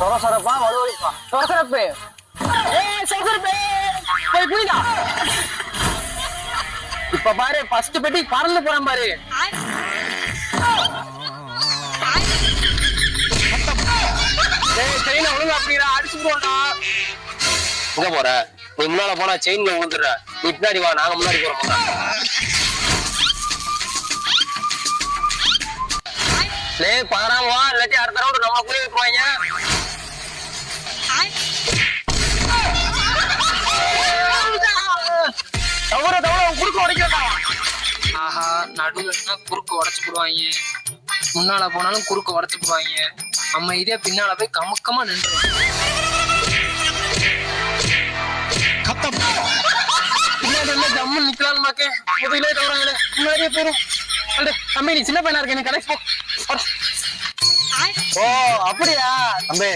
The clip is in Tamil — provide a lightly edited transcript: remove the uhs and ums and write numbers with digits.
சொரசொரப்பா வலுவலிப்பா சொரசொரப்பு சொரசொரப்பு போய் புரியுதா இப்ப பாரு ஃபர்ஸ்ட் பெட்டி பறந்து போறான் பாரு செயின் ஒழுங்கா அப்படிடா அடிச்சு போடா எங்க போற நீ முன்னால போனா செயின் விழுந்துடுற நீ பின்னாடி வா நாங்க முன்னாடி போறோம் பதறாம வா இல்லாட்டி அடுத்த ரவுண்ட் நம்ம குழி விட்டுருவாங்க தவற தவற குறுக்க உடைக்கிறதா ஆஹா நடுவுலன்னா குறுக்க உடைச்சு போடுவாங்க முன்னால போனாலும் குறுக்க உடைச்சு போடுவாங்க நம்ம இதே பின்னால போய் கமுக்கமா நின்றுவாங்க பின்னாடி ஜம்மு நிக்கலான்னு பாக்க முதலே தவறாங்களே முன்னாடியே போயிடும் தம்பி நீ சின்ன பையனா இருக்க நீ கடைசி போ ஓ அப்படியா தம்பி